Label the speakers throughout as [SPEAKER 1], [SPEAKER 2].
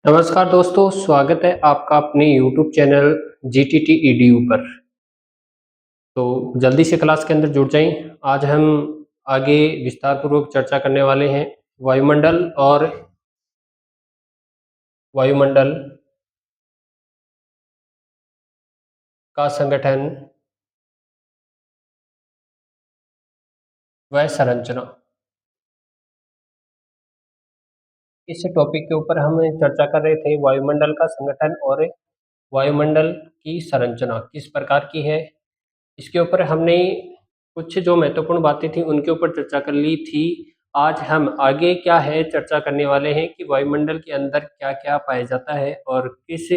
[SPEAKER 1] नमस्कार दोस्तों, स्वागत है आपका अपने YouTube चैनल GTT EDU पर। तो जल्दी से क्लास के अंदर जुड़ जाएं। आज हम आगे विस्तार पूर्वक चर्चा करने वाले हैं वायुमंडल और वायुमंडल का संगठन व संरचना। इस टॉपिक के ऊपर हम चर्चा कर रहे थे वायुमंडल का संगठन और वायुमंडल की संरचना किस प्रकार की है। इसके ऊपर हमने कुछ जो महत्वपूर्ण बातें थी उनके ऊपर चर्चा कर ली थी। आज हम आगे क्या है चर्चा करने वाले हैं कि वायुमंडल के अंदर क्या-क्या पाया जाता है और किस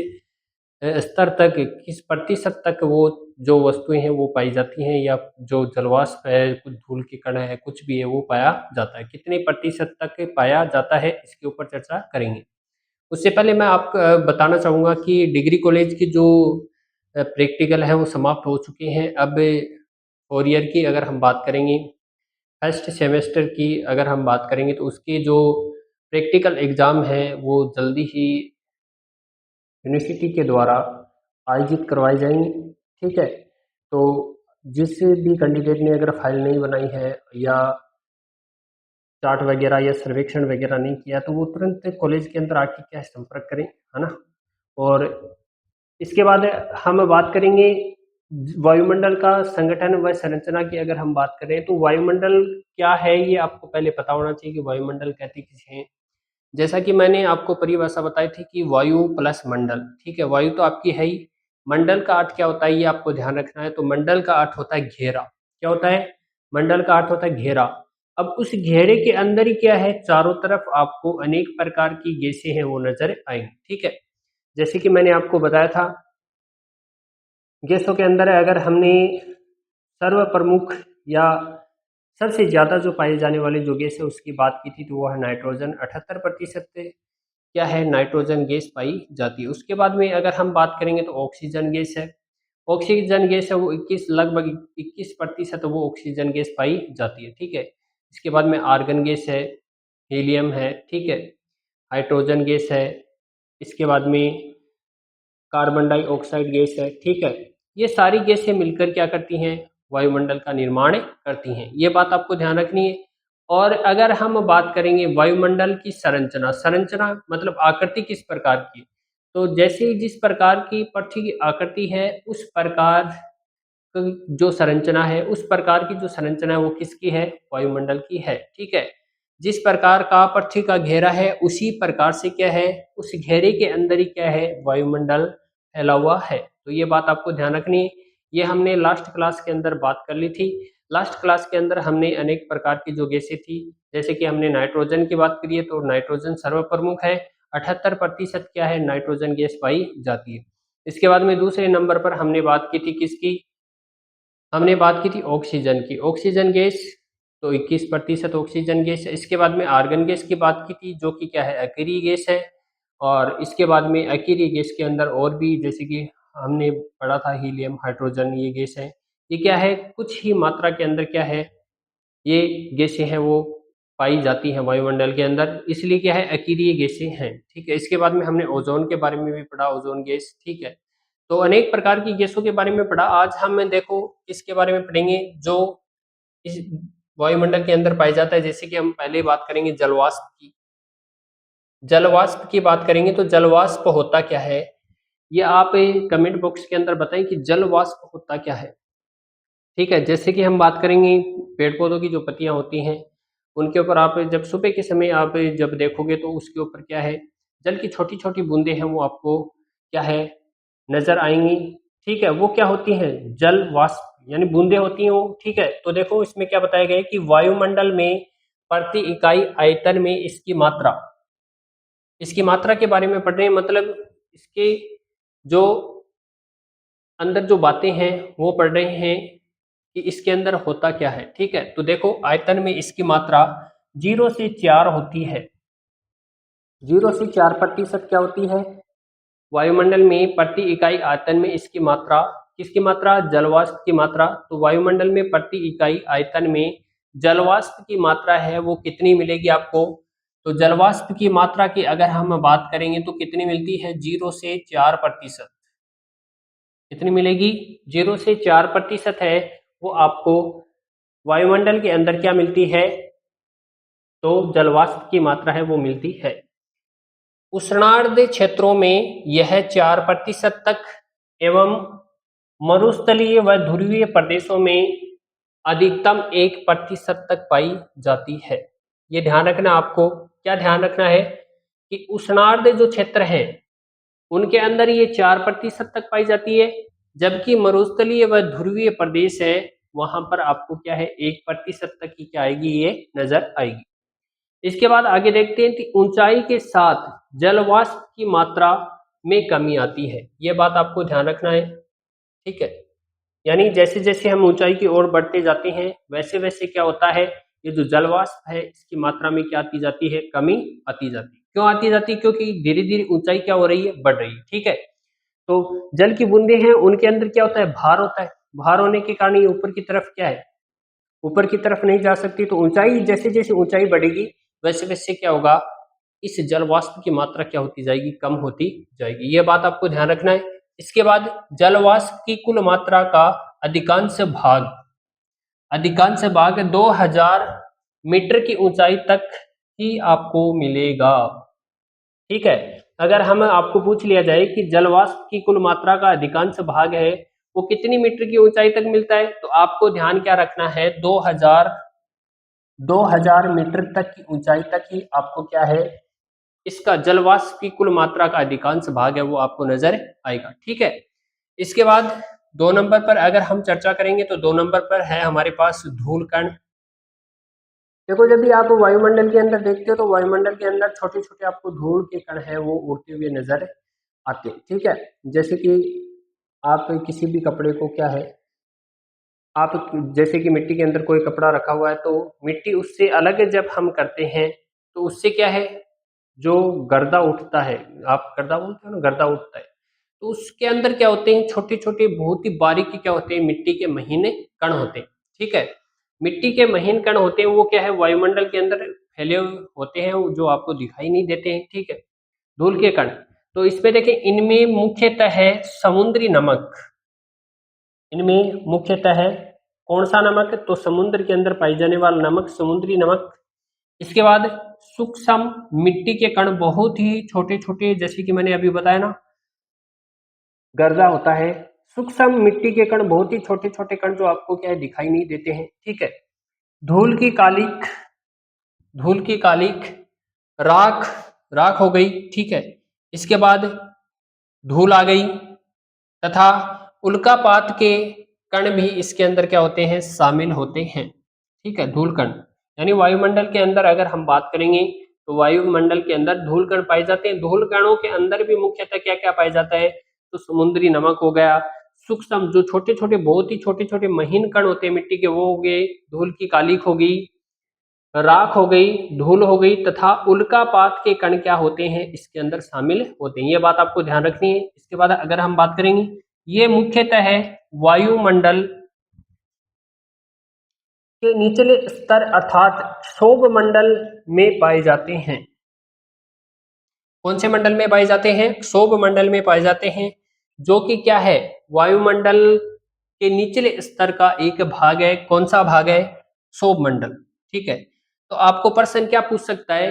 [SPEAKER 1] स्तर तक, किस प्रतिशत तक वो जो वस्तुएँ हैं वो पाई जाती हैं, या जो जलवाष्प है, कुछ धूल के कण है, कुछ भी है वो पाया जाता है। कितने प्रतिशत तक पाया जाता है इसके ऊपर चर्चा करेंगे। उससे पहले मैं आपको बताना चाहूँगा कि डिग्री कॉलेज की जो प्रैक्टिकल है वो समाप्त हो चुके हैं। अब 4 ईयर की अगर हम बात करेंगे, फर्स्ट सेमेस्टर की अगर हम बात करेंगे तो उसके जो प्रैक्टिकल एग्ज़ाम हैं वो जल्दी ही यूनिवर्सिटी के द्वारा आयोजित करवाई जाएँगी, ठीक है? तो जिस भी कैंडिडेट ने अगर फाइल नहीं बनाई है या चार्ट वगैरह या सर्वेक्षण वगैरह नहीं किया तो वो तुरंत कॉलेज के अंदर आके क्या है संपर्क करें, है ना? और इसके बाद हम बात करेंगे वायुमंडल का संगठन व संरचना की। अगर हम बात करें तो वायुमंडल क्या है ये आपको पहले पता होना चाहिए कि वायुमंडल कहते किसे हैं। जैसा कि मैंने आपको परिभाषा बताई थी कि वायु प्लस मंडल, ठीक है? वायु तो आपकी है ही, मंडल का अर्थ क्या होता है ये आपको ध्यान रखना है। तो मंडल का अर्थ होता है घेरा। क्या होता है? मंडल का अर्थ होता है घेरा। अब उस घेरे के अंदर ही क्या है, चारों तरफ आपको अनेक प्रकार की गैसें हैं वो नज़र आएँगी, ठीक है? जैसे कि मैंने आपको बताया था, गैसों के अंदर अगर हमने सर्वप्रमुख या सबसे ज़्यादा जो पाए जाने वाली जो गैस है उसकी बात की थी तो वो है नाइट्रोजन। 78% क्या है, नाइट्रोजन गैस पाई जाती है। उसके बाद में अगर हम बात करेंगे तो ऑक्सीजन गैस है। ऑक्सीजन गैस है वो 21 लगभग 21% वो ऑक्सीजन गैस पाई जाती है, ठीक है? इसके बाद में आर्गन गैस है, हीलियम है, ठीक है? हाइड्रोजन गैस है, इसके बाद में कार्बन डाइऑक्साइड गैस है, ठीक है? ये सारी गैसें मिलकर क्या करती हैं, वायुमंडल का निर्माण करती हैं। ये बात आपको ध्यान रखनी है। और अगर हम बात करेंगे वायुमंडल की संरचना, संरचना मतलब आकृति किस प्रकार की, तो जैसे जिस प्रकार की पृथ्वी की आकृति है उस प्रकार जो संरचना है, उस प्रकार की जो संरचना है वो किसकी है, वायुमंडल की है, ठीक है? जिस प्रकार का पृथ्वी का घेरा है उसी प्रकार से क्या है, उस घेरे के अंदर ही क्या है, वायुमंडल फैला हुआ है। तो ये बात आपको ध्यान रखनी है। ये हमने लास्ट क्लास के अंदर बात कर ली थी। लास्ट क्लास के अंदर हमने अनेक प्रकार की जो गैसें थी, जैसे कि हमने नाइट्रोजन की बात करी है तो नाइट्रोजन सर्वप्रमुख है। 78% क्या है, नाइट्रोजन गैस पाई जाती है। इसके बाद में दूसरे नंबर पर हमने बात की थी किसकी, हमने बात की थी ऑक्सीजन की। ऑक्सीजन गैस तो 21% ऑक्सीजन गैस है। इसके बाद में आर्गन गैस की बात की थी जो कि क्या है, अकेरिय गैस है। और इसके बाद में अकेरिय गैस के अंदर और भी जैसे कि हमने पढ़ा था हीलियम, हाइड्रोजन, ये गैस है। ये क्या है, कुछ ही मात्रा के अंदर क्या है, ये गैसें हैं वो पाई जाती हैं वायुमंडल के अंदर, इसलिए क्या है, अकेरिय गैसें हैं, ठीक है? इसके बाद में हमने ओज़ोन के बारे में भी पढ़ा, ओज़ोन गैस, ठीक है? तो अनेक प्रकार की गैसों के बारे में पढ़ा। आज हम देखो इसके बारे में पढ़ेंगे जो इस वायुमंडल के अंदर पाया जाता है। जैसे कि हम पहले बात करेंगे जलवाष्प की। जलवाष्प की बात करेंगे तो जलवाष्प होता क्या है? ये आप कमेंट बॉक्स के अंदर बताएँ कि जलवाष्प होता क्या है? ठीक है? जैसे कि हम बात करेंगे पेड़-पौधों की जो पत्तियाँ होती हैं, उनके ऊपर आप जब सुबह के समय आप जब देखोगे तो उसके ऊपर क्या है, जल की छोटी-छोटी बूँदें हैं वो आपको क्या है, नज़र आएँगी, ठीक है? वो क्या होती हैं, जल वाष्प यानी बूँदें होती हैं वो, ठीक है? तो देखो इसमें क्या बताया गया है कि वायुमंडल में प्रति इकाई आयतन में इसकी मात्रा के बारे में पढ़ रहे हैं, मतलब इसके जो अंदर जो बातें हैं वो पढ़ रहे हैं कि इसके अंदर होता क्या है, ठीक है? तो देखो आयतन में इसकी मात्रा 0 से 4 होती है। 0 से 4% क्या होती है? वायुमंडल में प्रति इकाई आयतन में इसकी मात्रा, किसकी मात्रा? जलवाष्प की मात्रा। तो वायुमंडल में प्रति इकाई आयतन में जलवाष्प की मात्रा है वो कितनी मिलेगी आपको? तो जलवाष्प की मात्रा की अगर हम बात करेंगे तो कितनी मिलती है? 0 से 4%। कितनी मिलेगी? 0 से 4% है वो आपको वायुमंडल के अंदर क्या मिलती है? तो जलवाष्प की मात्रा है वो मिलती है। उष्णार्द्र क्षेत्रों में यह 4% तक एवं मरुस्थलीय व ध्रुवीय प्रदेशों में अधिकतम 1% तक पाई जाती है। ये ध्यान रखना आपको। क्या ध्यान रखना है कि उष्णार्द्र जो क्षेत्र है उनके अंदर ये 4% तक पाई जाती है, जबकि मरुस्थलीय व ध्रुवीय प्रदेश है वहां पर आपको क्या है 1% तक की क्या आएगी? ये नजर आएगी। इसके बाद आगे देखते हैं कि ऊंचाई के साथ जलवाष्प की मात्रा में कमी आती है। ये बात आपको ध्यान रखना है, ठीक है। यानी जैसे जैसे हम ऊंचाई की ओर बढ़ते जाते हैं वैसे वैसे क्या होता है, ये जो जलवाष्प है इसकी मात्रा में क्या आती जाती है? कमी आती जाती है। क्यों आती जाती है? क्योंकि धीरे धीरे ऊंचाई क्या हो रही है? बढ़ रही है, ठीक है। तो जल की बूंदे हैं उनके अंदर क्या होता है? भार होता है। भार होने के कारण ये ऊपर की तरफ क्या है? ऊपर की तरफ नहीं जा सकती। तो ऊंचाई जैसे जैसे ऊंचाई बढ़ेगी वैसे वैसे क्या होगा? इस जल वाष्प की मात्रा क्या होती जाएगी? कम होती जाएगी। ये बात आपको ध्यान रखना है। इसके बाद जल वाष्प की कुल मात्रा का अधिकांश भाग 2000 मीटर की ऊंचाई तक ही आपको मिलेगा, ठीक है। अगर हम आपको पूछ लिया जाए कि जल वाष्प की कुल मात्रा का अधिकांश भाग है वो कितनी मीटर की ऊंचाई तक मिलता है, तो आपको ध्यान क्या रखना है? 2000 मीटर तक की ऊंचाई तक ही आपको क्या है? इसका जलवाष्प की कुल मात्रा का अधिकांश भाग है वो आपको नजर आएगा, ठीक है। इसके बाद 2 नंबर पर अगर हम चर्चा करेंगे तो 2 नंबर पर है हमारे पास धूल कण। देखो जब भी आप वायुमंडल के अंदर देखते हो तो वायुमंडल के अंदर छोटे छोटे आपको धूल के कण है वो उड़ते हुए नजर आते हैं, ठीक है। जैसे कि आप किसी भी कपड़े को क्या है, आप जैसे कि मिट्टी के अंदर कोई कपड़ा रखा हुआ है तो मिट्टी उससे अलग जब हम करते हैं तो उससे क्या है, जो गर्दा उठता है, आप गर्दा बोलते हो ना, गर्दा उठता है, तो उसके अंदर क्या होते हैं? छोटे छोटे बहुत ही बारीकी क्या होते हैं? मिट्टी के महीने कण होते हैं, ठीक है। मिट्टी के महीन कण होते हैं वो क्या है? वायुमंडल के अंदर फैले हुए होते हैं जो आपको दिखाई नहीं देते हैं, ठीक है, धूल के कण। तो इसमें देखें इनमें मुख्यतः है समुद्री नमक। इनमें मुख्यतः है कौन सा नमक? तो समुद्र के अंदर पाई जाने वाला नमक, समुद्री नमक। इसके बाद सूक्ष्म मिट्टी के कण, बहुत ही छोटे छोटे, जैसे कि मैंने अभी बताया ना, गर्दा होता है। सूक्ष्म मिट्टी के कण, बहुत ही छोटे छोटे कण जो आपको क्या है? दिखाई नहीं देते हैं, ठीक है। धूल की कालिक, धूल की कालिक, राख, राख हो गई, ठीक है। इसके बाद धूल आ गई, तथा उल्कापात के कण भी इसके अंदर क्या होते हैं? शामिल होते हैं, ठीक है, धूल कण। यानी वायुमंडल के अंदर अगर हम बात करेंगे तो वायुमंडल के अंदर धूल कण पाए जाते हैं। धूल कणों के अंदर भी मुख्यतः क्या क्या पाया जाता है? तो समुद्री नमक हो गया, सूक्ष्म जो छोटे छोटे, बहुत ही छोटे छोटे महीन कण होते हैं मिट्टी के वो हो गए, धूल की कालिक हो गई, राख हो गई, धूल हो गई, तथा उल्कापात के कण क्या होते हैं? इसके अंदर शामिल होते हैं। ये बात आपको ध्यान रखनी है। इसके बाद अगर हम बात करेंगे, ये मुख्यतः है वायुमंडल के निचले स्तर अर्थात क्षोभ मंडल में पाए जाते हैं। कौन से मंडल में पाए जाते हैं? क्षोभ मंडल में पाए जाते हैं, जो कि क्या है? वायुमंडल के निचले स्तर का एक भाग है। कौन सा भाग है? क्षोभ मंडल, ठीक है। तो आपको प्रश्न क्या पूछ सकता है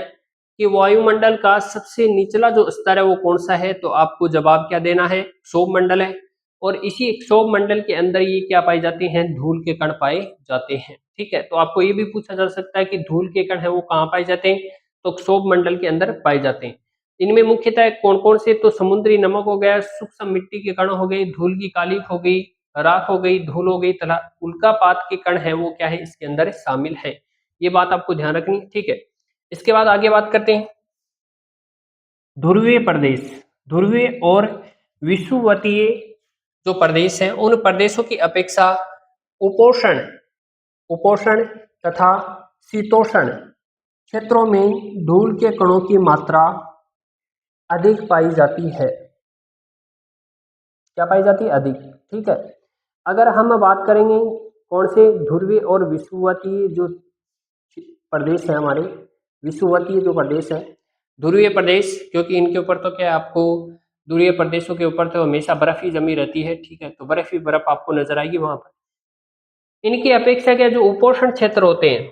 [SPEAKER 1] कि वायुमंडल का सबसे निचला जो स्तर है वो कौन सा है? तो आपको जवाब क्या देना है? क्षोभ मंडल है। और इसी क्षोभ मंडल के अंदर ये क्या पाए जाते हैं? धूल के कण पाए जाते हैं, ठीक है। तो आपको ये भी पूछा जा सकता है कि धूल के कण है वो कहाँ पाए जाते हैं? तो क्षोभ मंडल के अंदर पाए जाते हैं। इनमें मुख्यतः कौन कौन से? तो समुद्री नमक हो गया, सूक्ष्म मिट्टी के कण हो गए, धूल की कालिक हो गई, राख हो गई, धूल हो गई, तथा उल्कापात के कण है वो क्या है? इसके अंदर शामिल है। ये बात आपको ध्यान रखनी, ठीक है। इसके बाद आगे बात करते हैं ध्रुवीय प्रदेश। ध्रुवीय और विषुवतीय जो प्रदेश हैं उन प्रदेशों की अपेक्षा उपोषण उपोषण तथा शीतोषण क्षेत्रों में धूल के कणों की मात्रा अधिक पाई जाती है। क्या पाई जाती है? अधिक, ठीक है। अगर हम बात करेंगे कौन से ध्रुवीय और विषुवतीय जो प्रदेश है हमारे, विषुवतीय जो प्रदेश है, ध्रुवीय प्रदेश, क्योंकि इनके ऊपर तो क्या है, आपको ध्रुवीय प्रदेशों के ऊपर तो हमेशा बर्फ ही जमी रहती है, ठीक है, तो बर्फ ही बर्फ आपको नजर आएगी वहां पर। इनकी अपेक्षा क्या, जो उपोष्ण क्षेत्र होते हैं,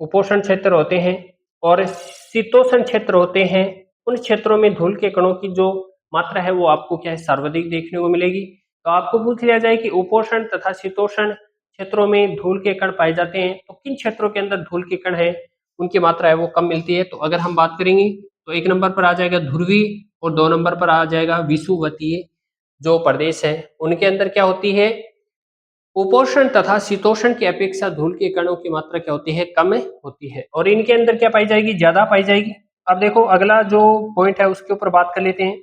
[SPEAKER 1] उपोष्ण क्षेत्र होते हैं और शीतोष्ण क्षेत्र होते हैं, उन क्षेत्रों में धूल के कणों की जो मात्रा है वो आपको क्या है, सर्वाधिक देखने को मिलेगी। तो आपको पूछ लिया जाए कि उपोष्ण तथा शीतोष्ण क्षेत्रों में धूल के कण पाए जाते हैं, तो किन क्षेत्रों के अंदर धूल के कण है उनकी मात्रा है वो कम मिलती है। तो अगर हम बात करेंगे तो एक नंबर पर आ जाएगा ध्रुवी और दो नंबर पर आ जाएगा विषुवतीय जो प्रदेश है, उनके अंदर क्या होती है, उपोष्ण तथा शीतोष्ण की अपेक्षा धूल के कणों की मात्रा क्या होती है, कम होती है। और इनके अंदर क्या पाई जाएगी, ज्यादा पाई जाएगी। अब देखो अगला जो पॉइंट है उसके ऊपर बात कर लेते हैं।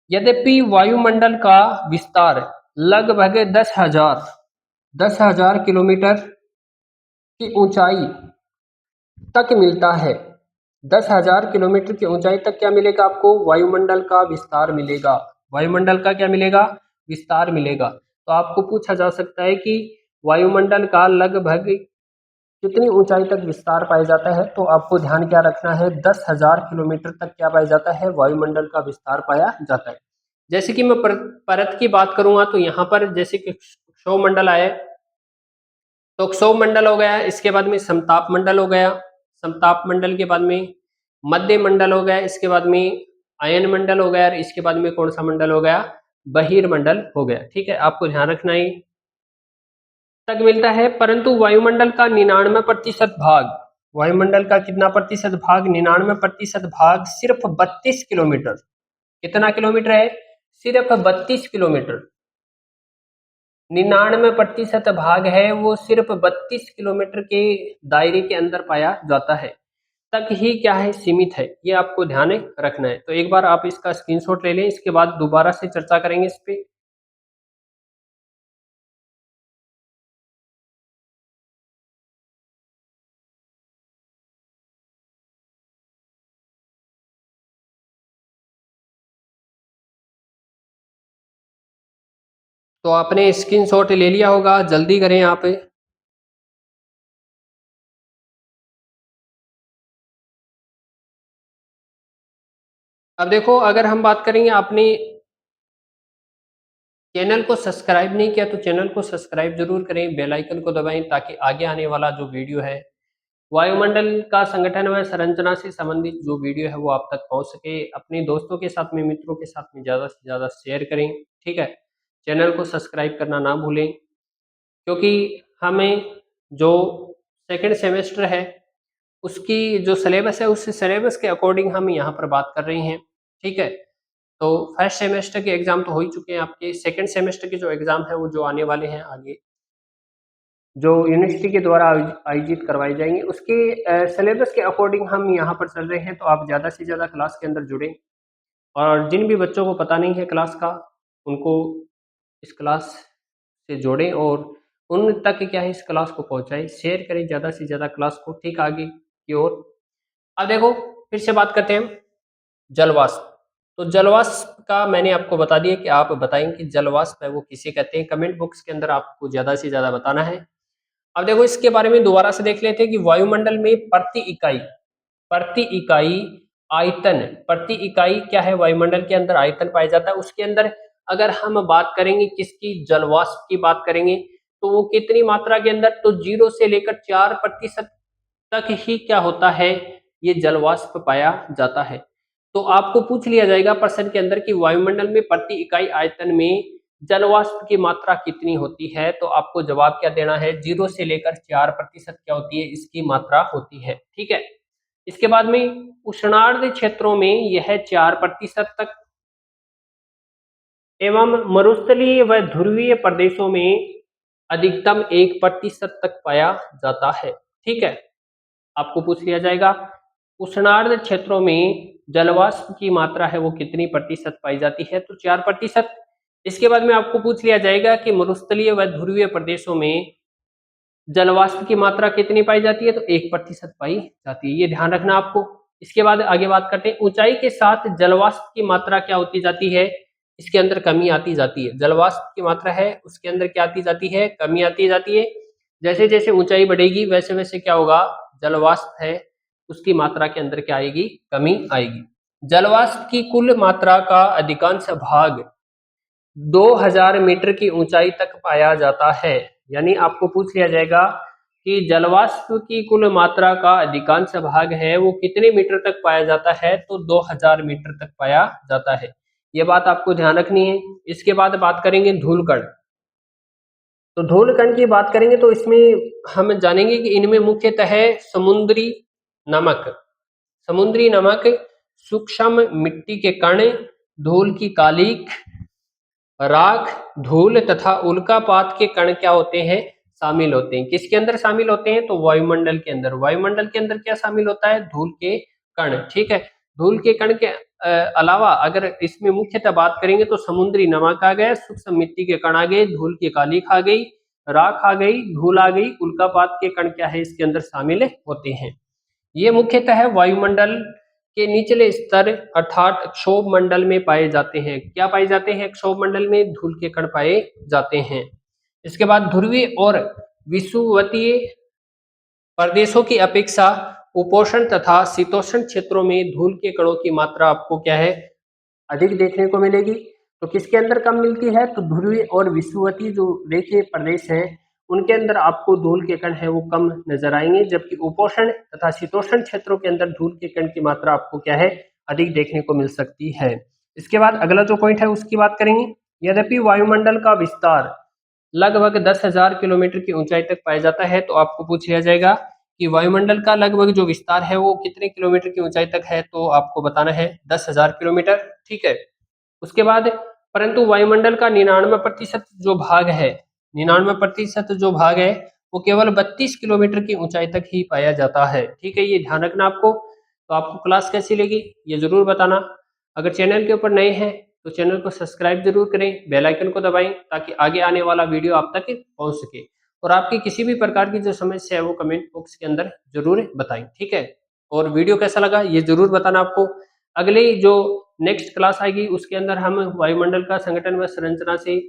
[SPEAKER 1] यद्यपि वायुमंडल का विस्तार लगभग 10,000 किलोमीटर की ऊंचाई तक मिलता है। 10,000 किलोमीटर की ऊंचाई तक क्या मिलेगा आपको, वायुमंडल का विस्तार मिलेगा। वायुमंडल का क्या मिलेगा, विस्तार मिलेगा। तो आपको पूछा जा सकता है कि वायुमंडल का लगभग कितनी ऊंचाई तक विस्तार पाया जाता है, तो आपको ध्यान क्या रखना है, 10,000 किलोमीटर तक क्या पाया जाता है, वायुमंडल का विस्तार पाया जाता है। जैसे कि मैं परत की बात करूंगा तो यहाँ पर जैसे कि क्षोभ मंडल आया, तो क्षोभ मंडल हो गया, इसके बाद में समताप मंडल हो गया, समताप मंडल के बाद में मध्य मंडल हो गया, इसके बाद में अयन मंडल हो गया और इसके बाद में कौन सा मंडल हो गया, बहिर्मंडल हो गया। ठीक है, आपको ध्यान रखना है तक मिलता है। परंतु वायुमंडल का 99% भाग, वायुमंडल का कितना प्रतिशत भाग, 99% भाग सिर्फ 32 किलोमीटर, कितना किलोमीटर है, सिर्फ 32 किलोमीटर, 99% भाग है वो सिर्फ 32 किलोमीटर के दायरे के अंदर पाया जाता है, तक ही क्या है, सीमित है। ये आपको ध्यान रखना है। तो एक बार आप इसका स्क्रीनशॉट ले लें, इसके बाद दोबारा से चर्चा करेंगे इस पे। तो आपने स्क्रीनशॉट ले लिया होगा, जल्दी करें आप। अब देखो अगर हम बात करेंगे, आपने चैनल को सब्सक्राइब नहीं किया तो चैनल को सब्सक्राइब जरूर करें, बेल आइकन को दबाएं ताकि आगे आने वाला जो वीडियो है, वायुमंडल का संगठन व संरचना से संबंधित जो वीडियो है वो आप तक पहुंच सके। अपने दोस्तों के साथ में, मित्रों के साथ में ज़्यादा से ज़्यादा शेयर करें। ठीक है, चैनल को सब्सक्राइब करना ना भूलें, क्योंकि हमें जो सेकंड सेमेस्टर है उसकी जो सिलेबस है, उस सिलेबस के अकॉर्डिंग हम यहाँ पर बात कर रहे हैं। ठीक है, तो फर्स्ट सेमेस्टर के एग्जाम तो हो ही चुके हैं, आपके सेकंड सेमेस्टर के जो एग्जाम है वो जो आने वाले हैं आगे, जो यूनिवर्सिटी के द्वारा आयोजित करवाए जाएंगे, उसके सिलेबस के अकॉर्डिंग हम यहाँ पर चल रहे हैं। तो आप ज़्यादा से ज़्यादा क्लास के अंदर जुड़ें, और जिन भी बच्चों को पता नहीं है क्लास का, उनको इस क्लास से जोड़ें और उन तक क्या है, इस क्लास को पहुँचाएं, शेयर करें ज़्यादा से ज़्यादा क्लास को, ठीक आगे की ओर। अब देखो फिर से बात करते हैं जलवाष्प। तो जलवाष्प का मैंने आपको बता दिया कि आप बताएं कि जलवाष्प है वो किसे कहते हैं, कमेंट बॉक्स के अंदर आपको ज़्यादा से ज़्यादा बताना है। अब देखो इसके बारे में दोबारा से देख लेते हैं कि वायुमंडल में प्रति इकाई आयतन, प्रति इकाई क्या है, वायुमंडल के अंदर आयतन पाया जाता है। उसके अंदर अगर हम बात करेंगे किसकी, जलवाष्प की बात करेंगे, तो वो कितनी मात्रा के अंदर, तो 0 से लेकर 4% तक ही क्या होता है, ये जलवाष्प पाया जाता है। तो आपको पूछ लिया जाएगा प्रश्न के अंदर कि वायुमंडल में प्रति इकाई आयतन में जलवाष्प की मात्रा कितनी होती है, तो आपको जवाब क्या देना है, 0 से लेकर 4% क्या होती है, इसकी मात्रा होती है। ठीक है, इसके बाद में उष्णार्ध क्षेत्रों में यह 4% तक एवं मरुस्थलीय व ध्रुवीय प्रदेशों में अधिकतम 1% तक पाया जाता है। ठीक है, आपको पूछ लिया जाएगा उष्णार्ध क्षेत्रों में जलवाष्प की मात्रा है वो कितनी प्रतिशत पाई जाती है, तो 4%। इसके बाद में आपको पूछ लिया जाएगा कि मरुस्थलीय व ध्रुवीय प्रदेशों में जलवाष्प की मात्रा कितनी पाई जाती है, तो 1% पाई जाती है, ये ध्यान रखना आपको। इसके बाद आगे बात करते हैं, ऊंचाई के साथ जलवाष्प की मात्रा क्या होती जाती है, इसके अंदर कमी आती जाती है। जलवाष्प की मात्रा है उसके अंदर क्या आती जाती है, कमी आती जाती है। जैसे जैसे ऊंचाई बढ़ेगी वैसे वैसे क्या होगा, जलवाष्प है उसकी मात्रा के अंदर क्या आएगी, कमी आएगी। जलवाष्प की कुल मात्रा का अधिकांश भाग 2000 मीटर की ऊंचाई तक पाया जाता है। यानी आपको पूछ लिया जाएगा कि जलवाष्प की कुल मात्रा का अधिकांश भाग है वो कितने मीटर तक पाया जाता है, तो 2000 मीटर तक पाया जाता है। ये बात आपको ध्यान रखनी है। इसके बाद बात करेंगे धूलकण। तो धूलकण की बात करेंगे तो इसमें हम जानेंगे कि इनमें मुख्यतः समुद्री नमक, समुद्री नमक, सूक्ष्म मिट्टी के कण, धूल की कालिख, राख, धूल तथा उल्कापात के कण क्या होते हैं, शामिल होते हैं। किसके अंदर शामिल होते हैं, तो वायुमंडल के अंदर। वायुमंडल के अंदर क्या शामिल होता है, धूल के कण। ठीक है, धूल के कण के अलावा अगर इसमें मुख्यतः बात करेंगे तो समुद्री नमक आ गए, सूक्ष्म मिट्टी के कण आ गए, धूल की कालिख आ गई, राख आ गई, धूल आ गई, उल्कापात के कण क्या है इसके अंदर शामिल होते हैं। ये मुख्यतः वायुमंडल के निचले स्तर अर्थात क्षोभ मंडल में पाए जाते हैं। क्या पाए जाते हैं, क्षोभ मंडल में धूल के कण पाए जाते हैं। इसके बाद ध्रुवीय और विषुवतीय प्रदेशों की अपेक्षा उपोष्ण तथा शीतोष्ण क्षेत्रों में धूल के कणों की मात्रा आपको क्या है, अधिक देखने को मिलेगी। तो किसके अंदर कम मिलती है, तो ध्रुवीय और विषुवतीय जो रेखीय प्रदेश हैं उनके अंदर आपको धूल के कण है वो कम नजर आएंगे, जबकि उपोष्ण तथा शीतोष्ण क्षेत्रों के अंदर धूल के कण की मात्रा आपको क्या है, अधिक देखने को मिल सकती है। इसके बाद अगला जो पॉइंट है उसकी बात करेंगे। यद्यपि वायुमंडल का विस्तार लगभग 10,000 किलोमीटर की ऊंचाई तक पाया जाता है, तो आपको पूछ लिया जाएगा कि वायुमंडल का लगभग जो विस्तार है वो कितने किलोमीटर की ऊंचाई तक है, तो आपको बताना है 10,000 किलोमीटर। ठीक है, उसके बाद परंतु वायुमंडल का 99% जो भाग है, 99% जो भाग है वो केवल 32 किलोमीटर की ऊंचाई तक ही पाया जाता है। ठीक है, ये ध्यान रखना आपको। तो आपको क्लास कैसी लगी ये जरूर बताना। अगर चैनल के ऊपर नए हैं तो चैनल को सब्सक्राइब जरूर करें, बेल आइकन को दबाएं ताकि आगे आने वाला वीडियो आप तक पहुंच सके। और आपकी किसी भी प्रकार की जो समस्या है वो कमेंट बॉक्स के अंदर जरूर बताएं। ठीक है, और वीडियो कैसा लगा ये जरूर बताना आपको। अगली जो नेक्स्ट क्लास आएगी उसके अंदर हम वायुमंडल का संगठन व संरचना से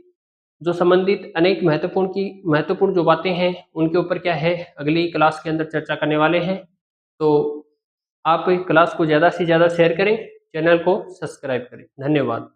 [SPEAKER 1] जो संबंधित अनेक महत्वपूर्ण जो बातें हैं उनके ऊपर क्या है अगली क्लास के अंदर चर्चा करने वाले हैं। तो आप क्लास को ज़्यादा से ज़्यादा शेयर करें, चैनल को सब्सक्राइब करें। धन्यवाद।